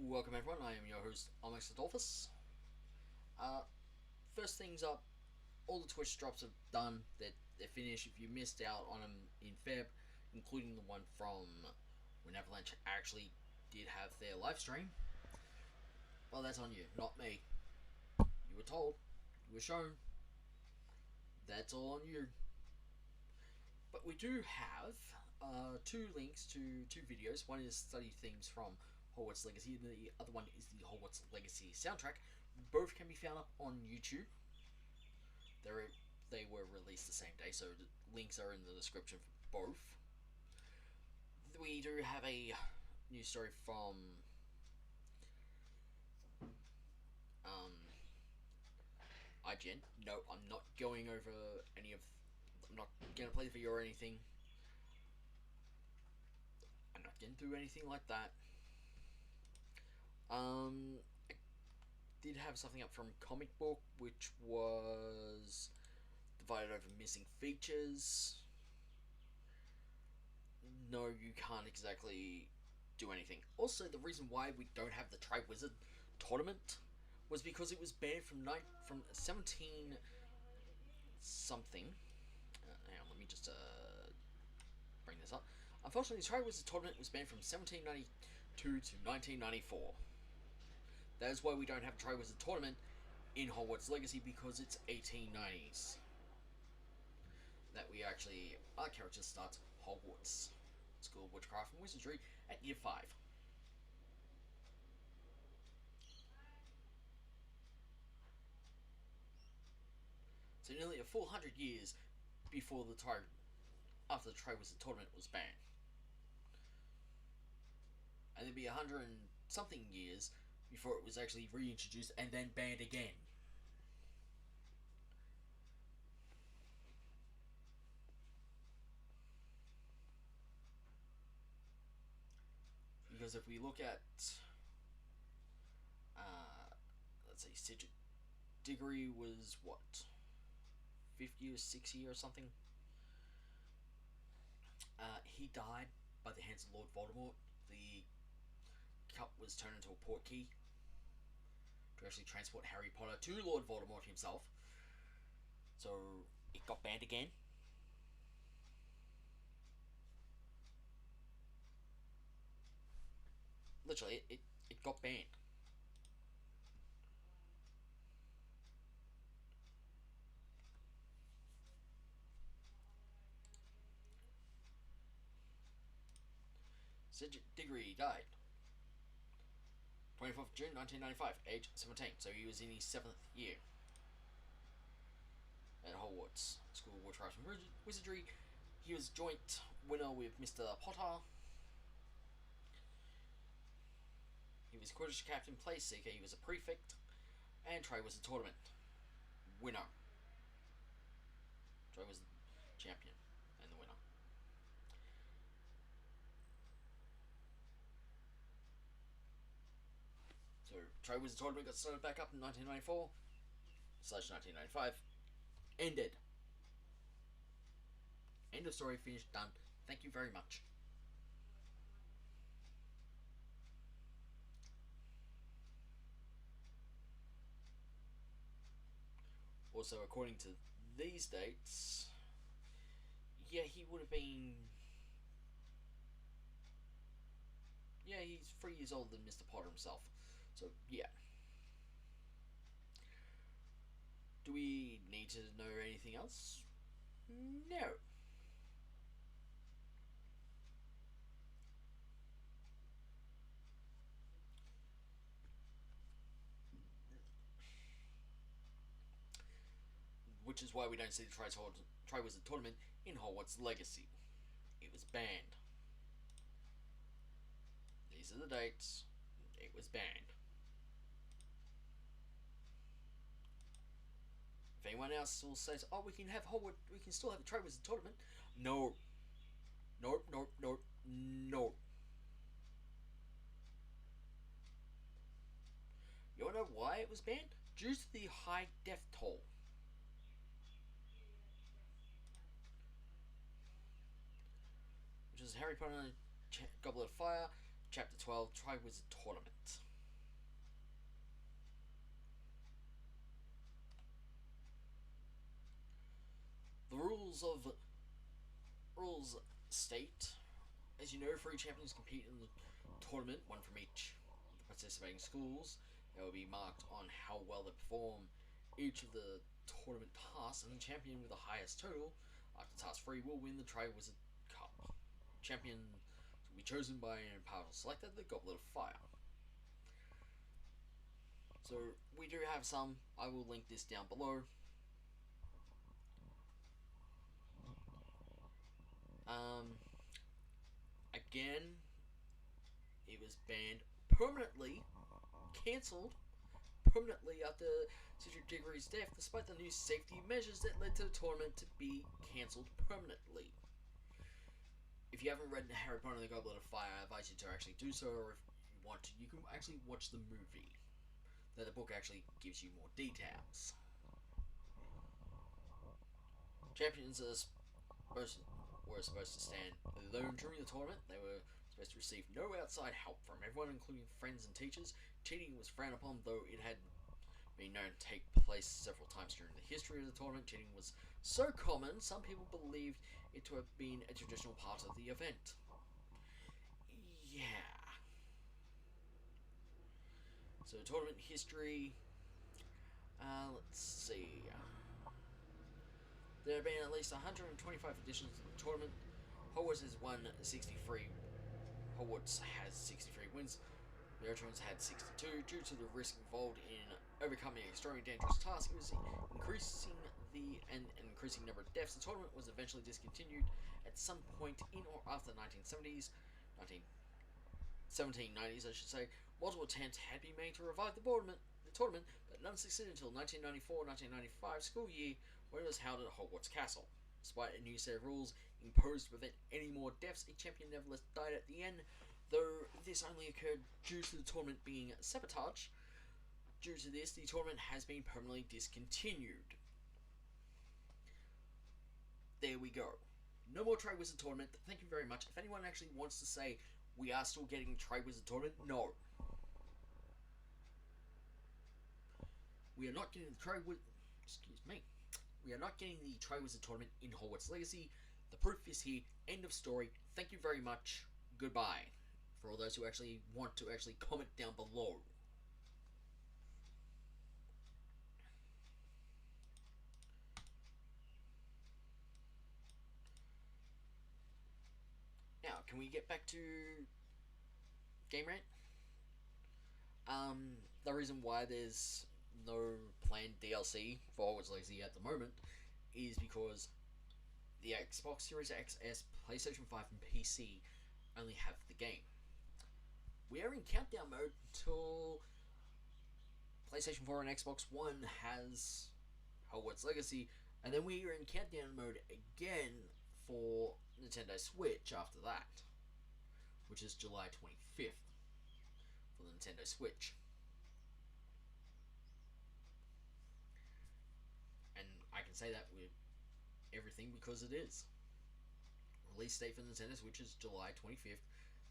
Welcome everyone, I am your host, Almax Adolphus. First things up, all the Twitch drops are done, they're finished. If you missed out on them in Feb, including the one from when Avalanche actually did have their live stream, well, that's on you, not me. You were told, you were shown, that's all on you. But we do have two links to two videos. One is study themes from Hogwarts Legacy, and the other one is the Hogwarts Legacy soundtrack. Both can be found up on YouTube. They were released the same day, so the links are in the description for both. We do have a news story from IGN. No, I'm not going over any of. I'm not gonna play for you or anything. I'm not getting through anything like that. I did have something up from Comic Book, which was divided over missing features. No, you can't exactly do anything. Also, the reason why we don't have the Triwazard Tournament was because it was banned from 17 something. Hang on, let me just bring this up. Unfortunately, the Triwazard Tournament was banned from 1792 to 1994. That is why we don't have a Triwazard Tournament in Hogwarts Legacy, because it's 1890s. That we actually, our character starts Hogwarts School of Witchcraft and Wizardry at Year 5. So nearly a full 100 years before after the Triwazard Tournament was banned. And there'd be 100 and something years before it was actually reintroduced and then banned again. Because if we look at, let's say, Cedric Diggory was what, 50 or 60 or something? He died by the hands of Lord Voldemort. The cup was turned into a portkey to actually transport Harry Potter to Lord Voldemort himself. So it got banned again. Literally, it got banned. Cedric Diggory died 24th June 1995, age 17. So he was in his 7th year at Hogwarts School of Witchcraft and Wizardry. He was joint winner with Mr. Potter. He was Quidditch captain, place seeker. He was a prefect, and Trey was a tournament winner. Trey was the champion and the winner. So Triwazard Tournament got started back up in 1994/1995. Ended. End of story, finished, done. Thank you very much. Also, according to these dates, yeah, he would have been... Yeah, he's 3 years older than Mr. Potter himself. So, yeah. Do we need to know anything else? No. Which is why we don't see the Triwazard Tournament in Hogwarts Legacy. It was banned. These are the dates. It was banned. If anyone else still says, "Oh, we can still have the Triwazard Tournament," no, nope, nope, nope, nope. You wanna know why it was banned? Due to the high death toll. Which is Harry Potter and Goblet of Fire, Chapter 12, Triwazard Tournament. rules state, as you know, 3 champions compete in the tournament, one from each of the participating schools. They will be marked on how well they perform each of the tournament tasks, and the champion with the highest total after task 3 will win the Triwazard Cup. Champion will be chosen by an impartial selector, the Goblet of Fire. So we do have some. I will link this down below. Again, it was banned permanently, cancelled permanently after Cedric Diggory's death, despite the new safety measures that led to the tournament to be cancelled permanently. If you haven't read Harry Potter and the Goblet of Fire, I advise you to actually do so, or if you want to, you can actually watch the movie. The book actually gives you more details. Champions were supposed to stand alone during the tournament. They were supposed to receive no outside help from everyone, including friends and teachers. Cheating was frowned upon, though it had been known to take place several times during the history of the tournament. Cheating was so common, some people believed it to have been a traditional part of the event. Yeah. So, tournament history. Let's see. There have been at least 125 editions of the tournament. Hogwarts has won 63. Hogwarts has 63 wins. The other ones had 62. Due to the risk involved in overcoming an extremely dangerous task, it was increasing number of deaths. The tournament was eventually discontinued at some point in or after the 1970s, 1790s, I should say. Multiple attempts had been made to revive the tournament, but none succeeded until 1994-1995 school year, when it was held at Hogwarts Castle. Despite a new set of rules imposed to prevent any more deaths, a champion nevertheless died at the end, though this only occurred due to the tournament being sabotage. Due to this, the tournament has been permanently discontinued. There we go. No more Triwazard Tournament. Thank you very much. If anyone actually wants to say we are still getting Triwazard Tournament, no. We are not getting the Triwazard. Excuse me. We are not getting the Triwazard Tournament in Hogwarts Legacy. The proof is here. End of story. Thank you very much. Goodbye. For all those who actually want to actually comment down below. Now, can we get back to Game Rant? The reason why there's no planned DLC for Hogwarts Legacy at the moment is because the Xbox Series XS, PlayStation 5 and PC only have the game. We are in countdown mode until PlayStation 4 and Xbox One has Hogwarts Legacy, and then we are in countdown mode again for Nintendo Switch after that, which is July 25th for the Nintendo Switch. And I can say that with everything because it is. Release date for Nintendo Switch is July 25th.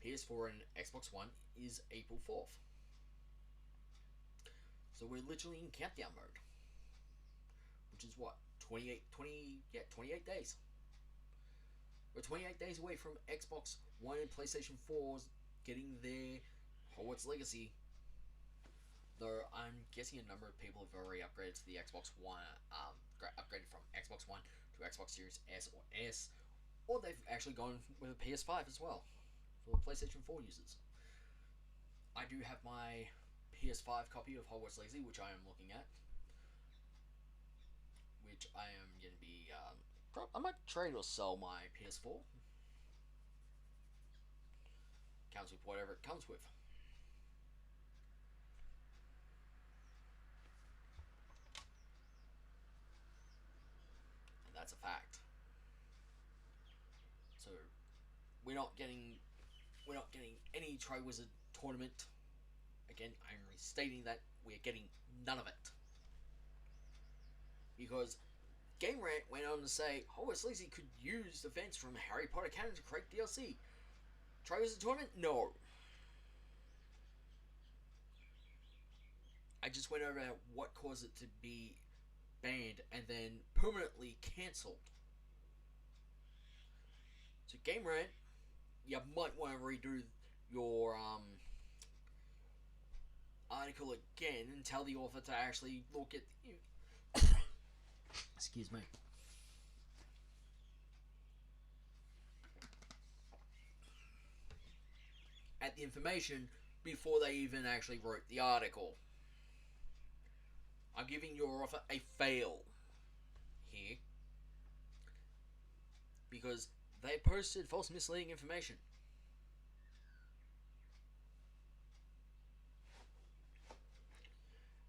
PS4 and Xbox One is April 4th. So we're literally in countdown mode. Which is what? 28 days. We're 28 days away from Xbox One and PlayStation 4's getting their Hogwarts Legacy. Though I'm guessing a number of people have already upgraded to the Xbox One, upgraded from Xbox One to Xbox Series S or S, or they've actually gone with a PS5 as well for PlayStation 4 users. I do have my PS5 copy of Hogwarts Legacy, which I am looking at, which I am going to be. I might trade or sell my PS4. Comes with whatever it comes with. And that's a fact. So we're not getting any Triwazard Tournament. Again, I'm restating that we're getting none of it. Because Game Rant went on to say Hogwarts Legacy could use events from Harry Potter canon to create DLC. Triwazard Tournament? No. I just went over what caused it to be banned and then permanently cancelled. So Game Rant, you might want to redo your article again and tell the author to actually look at excuse me, at the information before they even actually wrote the article. I'm giving your author a fail here because they posted false misleading information.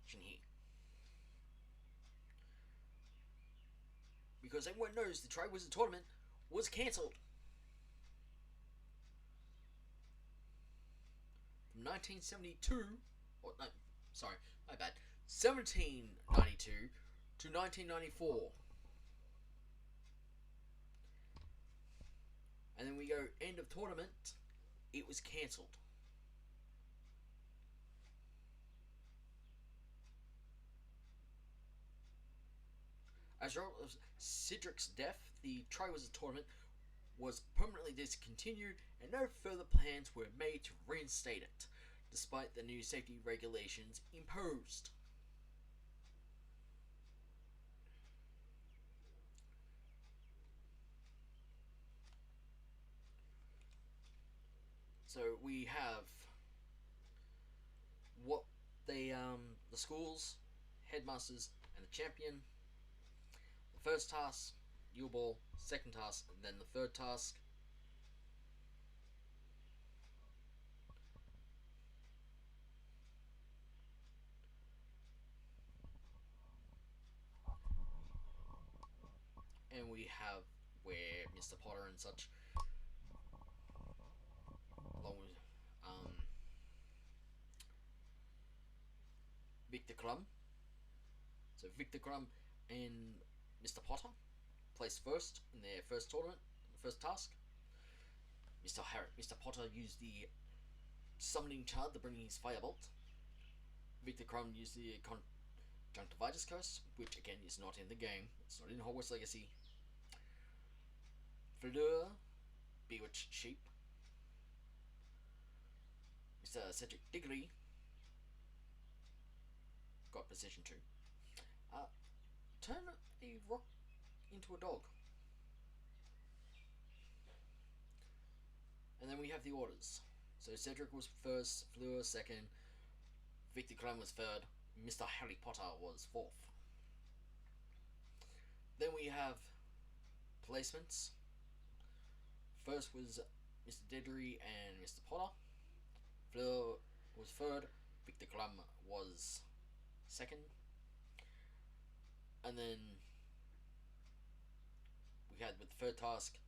Here. Because everyone knows the Triwazard Tournament was cancelled. From 1972, or no, sorry, my bad, 1792 to 1994. And then we go end of tournament, it was cancelled. As a result of Cedric's death, the Triwazard Tournament was permanently discontinued and no further plans were made to reinstate it, despite the new safety regulations imposed. So we have what the schools, headmasters, and the champion. The first task, Yule Ball. Second task, and then the third task. And we have where Mr. Potter and such, along with Victor Crumb. So Victor Crumb and Mr. Potter placed first in their first tournament, first task. Mr. Potter used the summoning charm to bring his firebolt. Victor Crumb used the conjunctivitis curse, which again is not in the game. It's not in Hogwarts Legacy. Fleur, bewitched sheep. Mr. Cedric Diggory got position 2. Turn a rock into a dog. And then we have the orders. So Cedric was first, Fleur second, Victor Crumb was third, Mr. Harry Potter was fourth. Then we have placements. First was Mr. Diggory and Mr. Potter. Fleur was third, Victor Crumb was second. And then we had with the third task,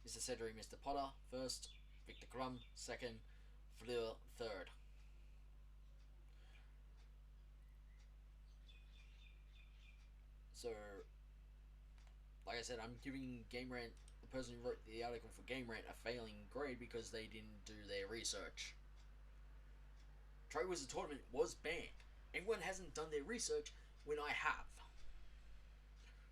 Mr. Cedric, Mr. Potter first, Victor Crumb second, Fleur third. So, like I said, I'm giving Game Rant, the person who wrote the article for Game Rant, a failing grade because they didn't do their research. Triwazard Tournament was banned. Everyone hasn't done their research when I have.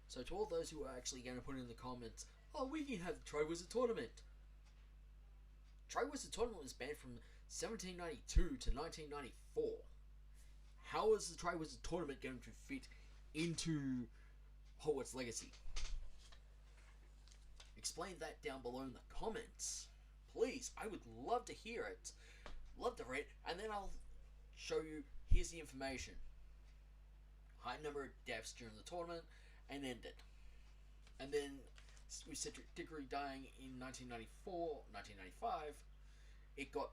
So to all those who are actually going to put in the comments, oh, we can have the Triwazard Tournament. Triwazard Tournament was banned from 1792 to 1994. How is the Triwazard Tournament going to fit into Hogwarts Legacy? Explain that down below in the comments. Please, I would love to hear it. Love to read, and then I'll show you, here's the information. High number of deaths during the tournament, and ended. And then, with Cedric Diggory dying in 1994, 1995, it got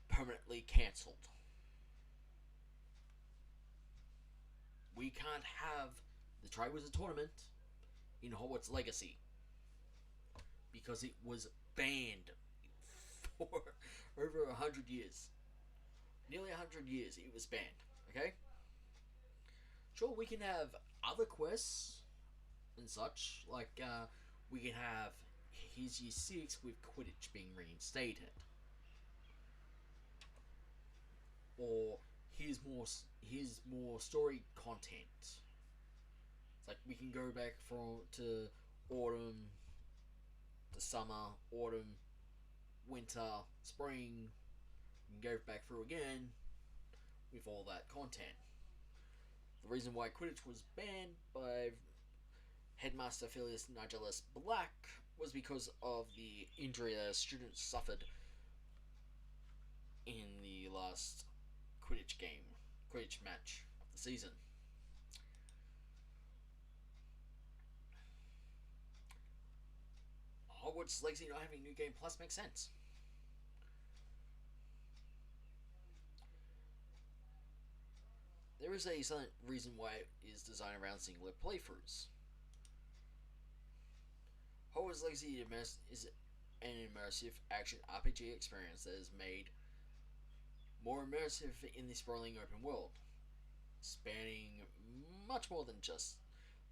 permanently cancelled. We can't have the Triwazard Tournament in Hogwarts Legacy because it was banned for over 100 years. Nearly 100 years it was banned, okay? Sure, we can have other quests and such, like we can have Here's Year 6 with Quidditch being reinstated. Or here's more story content. It's like we can go back to autumn the summer, autumn, winter, spring, and go back through again with all that content. The reason why Quidditch was banned by Headmaster Phileas Nigellus Black was because of the injury that students suffered in the last Quidditch match of the season. Hogwarts Legacy not having New Game Plus makes sense. There is a silent reason why it is designed around singular playthroughs. Hogwarts Legacy is an immersive action RPG experience that is made more immersive in the sprawling open world, spanning much more than just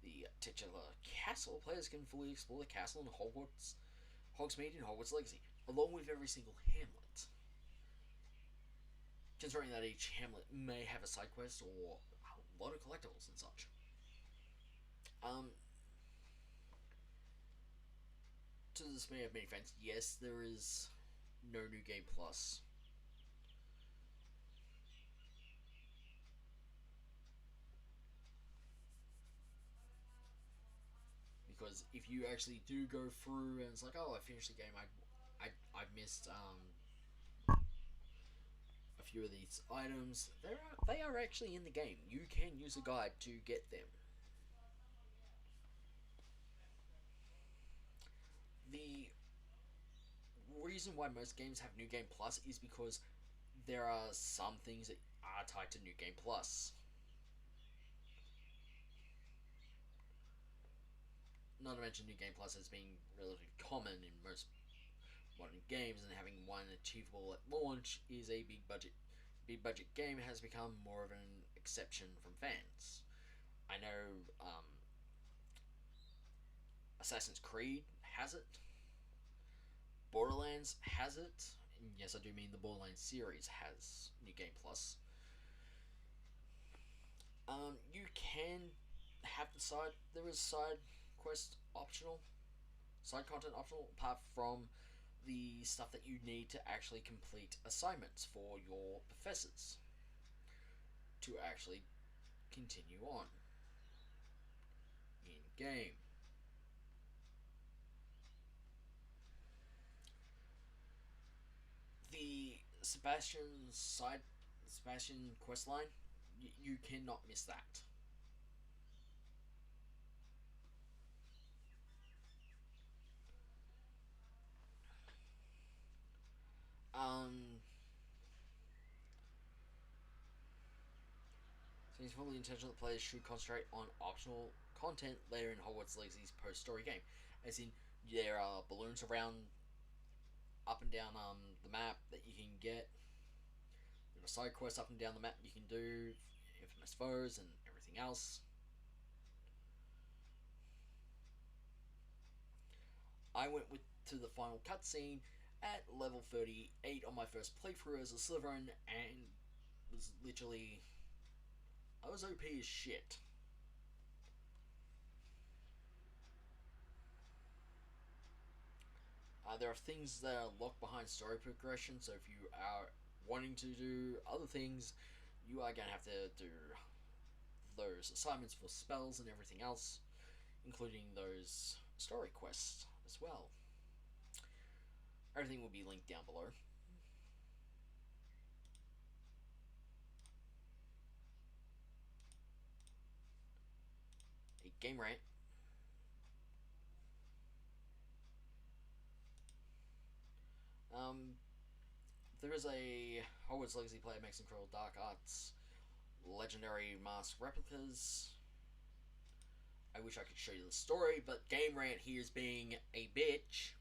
the titular castle. Players can fully explore the castle in Hogsmeade in Hogwarts Legacy, along with every single hamlet. Considering that each hamlet may have a side quest or a lot of collectibles and such. To the dismay of many fans, yes, there is no New Game Plus. Because if you actually do go through and it's like, oh, I finished the game, I've missed a few of these items. They are actually in the game. You can use a guide to get them. The reason why most games have New Game Plus is because there are some things that are tied to New Game Plus. Not to mention New Game Plus has been relatively common in most modern games, and having one achievable at launch is a big budget game has become more of an exception from fans. I know Assassin's Creed has it, Borderlands has it, and yes, I do mean the Borderlands series has New Game Plus. You can have there is side quest optional, side content optional, apart from the stuff that you need to actually complete assignments for your professors to actually continue on in game. The Sebastian quest line, you cannot miss that. Um, so it's fully intentional that players should concentrate on optional content later in Hogwarts Legacy's post-story game, as in there are balloons around up and down the map that you can get. There are side quests up and down the map you can do, infamous foes and everything else. I went to the final cutscene at level 38 on my first playthrough as a Slytherin, and was literally, I was OP as shit. There are things that are locked behind story progression, so if you are wanting to do other things, you are going to have to do those assignments for spells and everything else, including those story quests as well. Everything will be linked down below. A game rant. There is a Hogwarts Legacy player makes incredible dark arts, legendary mask replicas. I wish I could show you the story, but Game Rant here is being a bitch.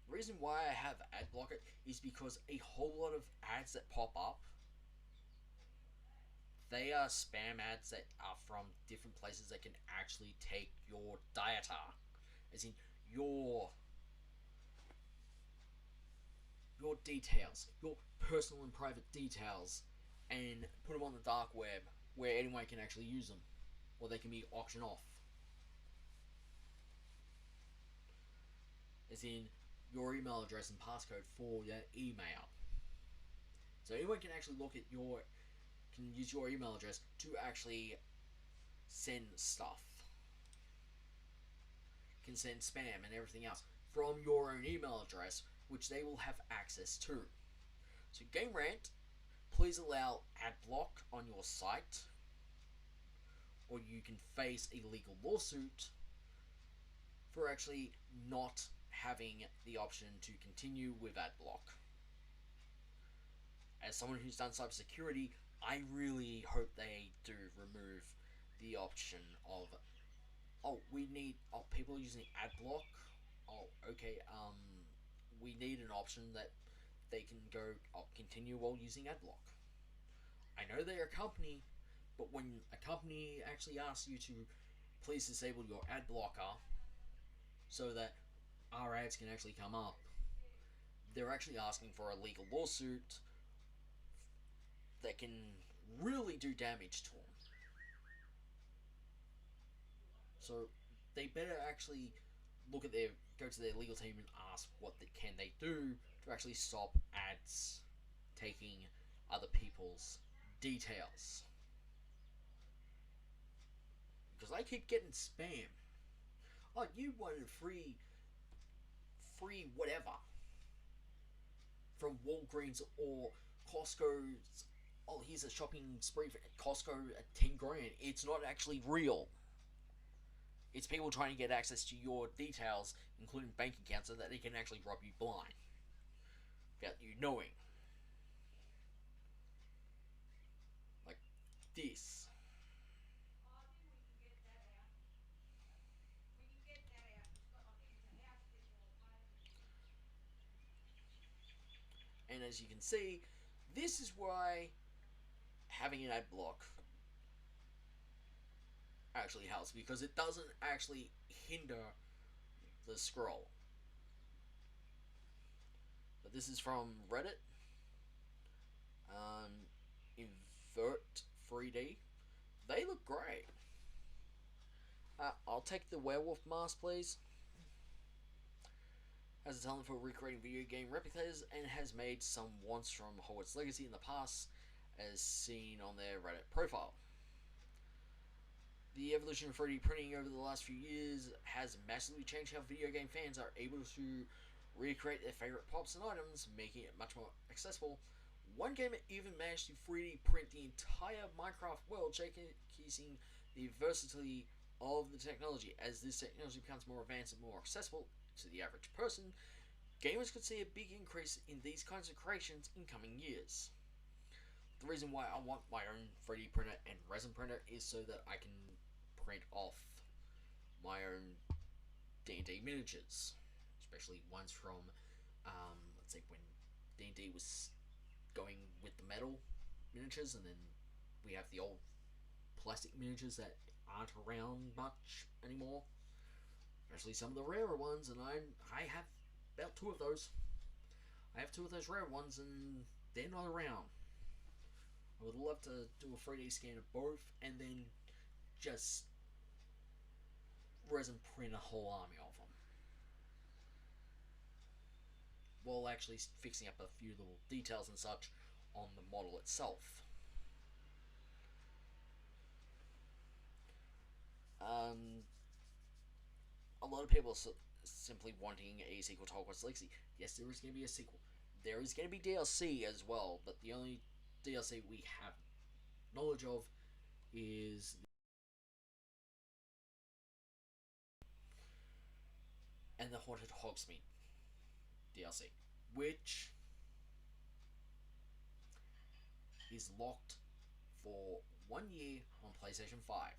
The reason why I have ad blocker is because a whole lot of ads that pop up, they are spam ads that are from different places that can actually take your data, as in your details, your personal and private details, and put them on the dark web where anyone can actually use them, or they can be auctioned off. As in your email address and passcode for your email. So anyone can actually can use your email address to actually send stuff. Can send spam and everything else from your own email address, which they will have access to. So Game Rant, please allow ad block on your site, or you can face a legal lawsuit for actually not having the option to continue with ad block. As someone who's done cybersecurity, I really hope they do remove the option of, we need, people using ad block. Okay, we need an option that they can go, continue while using ad block. I know they're a company, but when a company actually asks you to please disable your ad blocker so that our ads can actually come up, they're actually asking for a legal lawsuit that can really do damage to them. So they better actually go to their legal team and ask what can they do to actually stop ads taking other people's details. Because I keep getting spam. Oh, you wanted free whatever from Walgreens or Costco's. Oh, here's a shopping spree for Costco at 10 grand. It's not actually real. It's people trying to get access to your details, including bank accounts, so that they can actually rob you blind without you knowing. Like this. And as you can see, this is why having an ad block actually helps, because it doesn't actually hinder the scroll. But this is from Reddit. Invert 3D. They look great. I'll take the werewolf mask, please. Has a talent for recreating video game replicas and has made some once from Hogwarts Legacy in the past, as seen on their Reddit profile. The evolution of 3D printing over the last few years has massively changed how video game fans are able to recreate their favourite props and items, making it much more accessible. One gamer even managed to 3D print the entire Minecraft world, showcasing the versatility of the technology. As this technology becomes more advanced and more accessible to the average person, gamers could see a big increase in these kinds of creations in coming years. The reason why I want my own 3D printer and resin printer is so that I can print off my own D&D miniatures, especially ones from, let's say, when D&D was going with the metal miniatures, and then we have the old plastic miniatures that aren't around much anymore, especially some of the rarer ones, and I have about two of those. I have two of those rare ones, and they're not around. I would love to do a 3D scan of both, and then just resin print a whole army of them, while actually fixing up a few little details and such on the model itself. A lot of people are simply wanting a sequel to Hogwarts Legacy. Yes, there is going to be a sequel. There is going to be DLC as well, but the only DLC we have knowledge of is the Haunted Hogsmeade DLC, which is locked for 1 year on PlayStation 5.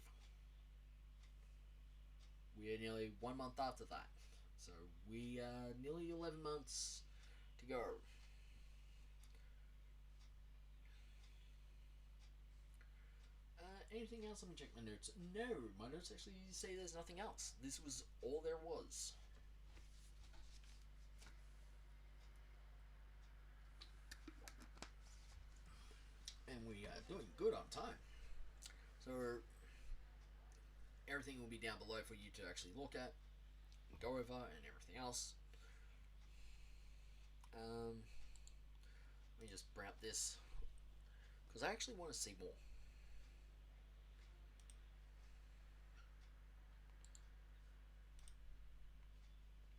We are nearly 1 month after that, so we are nearly 11 months to go. Anything else? Let me check my notes. No, my notes actually say there's nothing else. This was all there was. And we are doing good on time. So everything will be down below for you to actually look at, and go over, and everything else. Let me just bring up this because I actually want to see more.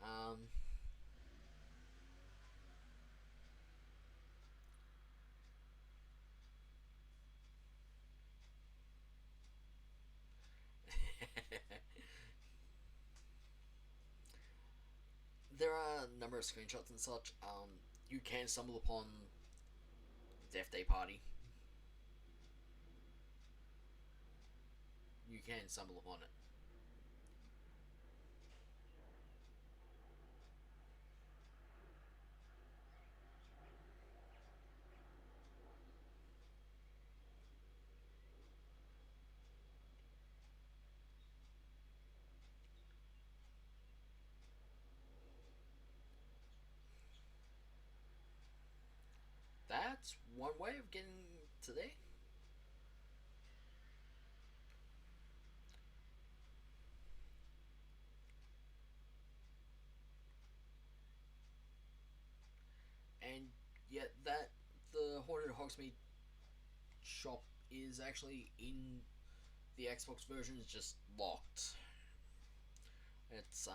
Um, there are a number of screenshots and such. You can stumble upon Death Day Party. You can stumble upon it. That's one way of getting to there. And yet that the Haunted Hogsmeade shop is actually in the Xbox version is just locked. It's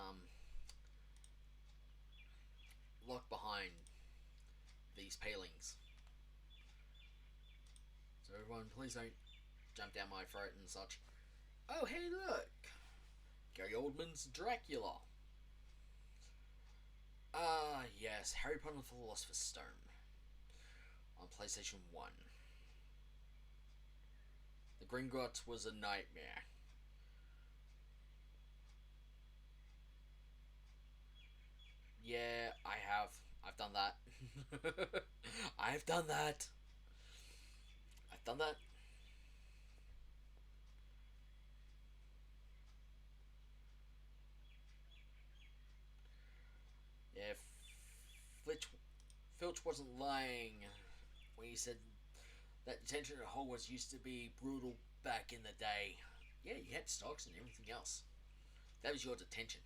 locked behind these palings. So everyone, please don't jump down my throat and such. Oh, hey, look! Gary Oldman's Dracula. Ah, yes, Harry Potter and the Philosopher's Stone on PlayStation 1. The Gringotts was a nightmare. Yeah, I have. I've done that. I've done that. I've done that. Yeah, Filch wasn't lying when he said that detention at Hogwarts used to be brutal back in the day. Yeah, you had stocks and everything else. That was your detention.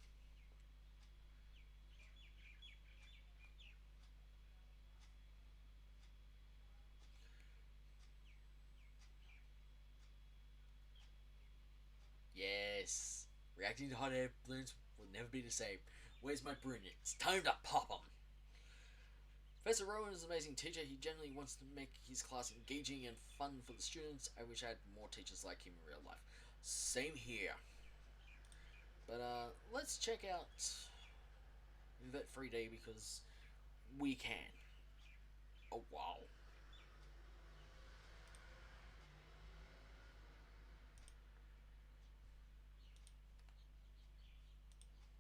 Yes. Reacting to hot air balloons will never be the same. Where's my broom? It's time to pop them. Professor Rowan is an amazing teacher. He generally wants to make his class engaging and fun for the students. I wish I had more teachers like him in real life. Same here. But let's check out Vet 3D because we can. Oh wow.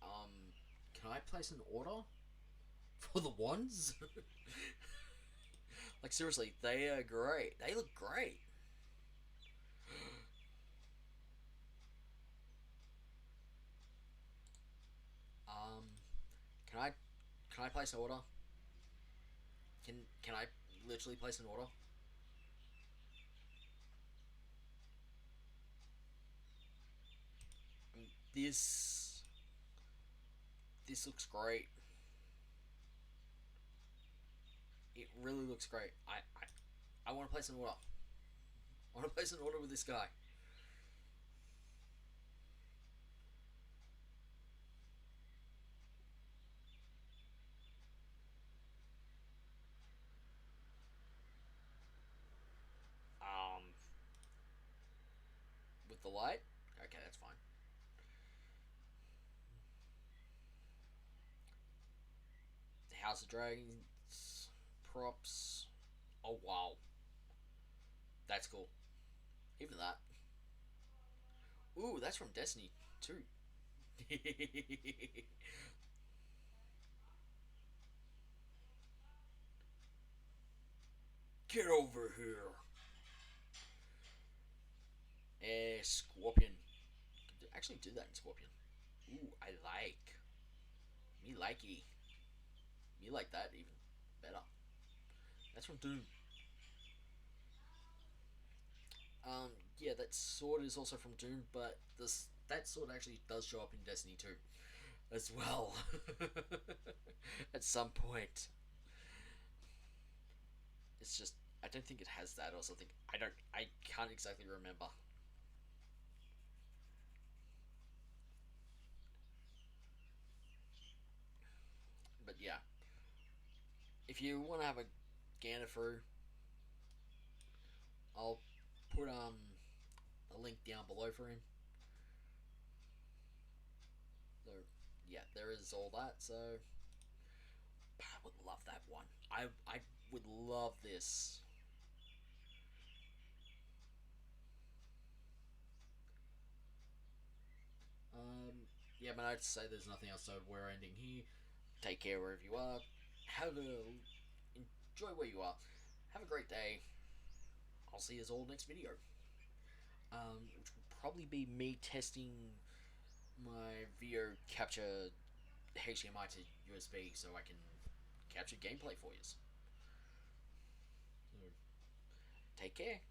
Um, can I place an order for the wands? Like seriously, they are great. They look great. Um, can I place an order? Can I literally place an order? I mean, this looks great. It really looks great. I want to place an order. I want to place an order with this guy. Um, with the light. Okay, that's fine. The House of Dragons props. Oh wow, that's cool. Even that. Ooh, that's from Destiny too. Get over here. Scorpion. Actually, do that in Scorpion. Ooh, I like. Me likey. Me like that even better. That's from Doom. yeah, that sword is also from Doom, but this that sword actually does show up in Destiny 2 as well. At some point, it's just I don't think it has that or something. I can't exactly remember. But yeah, if you want to have a gander through, I'll put a link down below for him. So yeah, there is all that. So I would love that one. I would love this. Yeah, but I'd say there's nothing else. So we're ending here. Take care wherever you are. Have a enjoy where you are. Have a great day. I'll see you all next video. Which will probably be me testing my video capture HDMI to USB so I can capture gameplay for you. So, take care.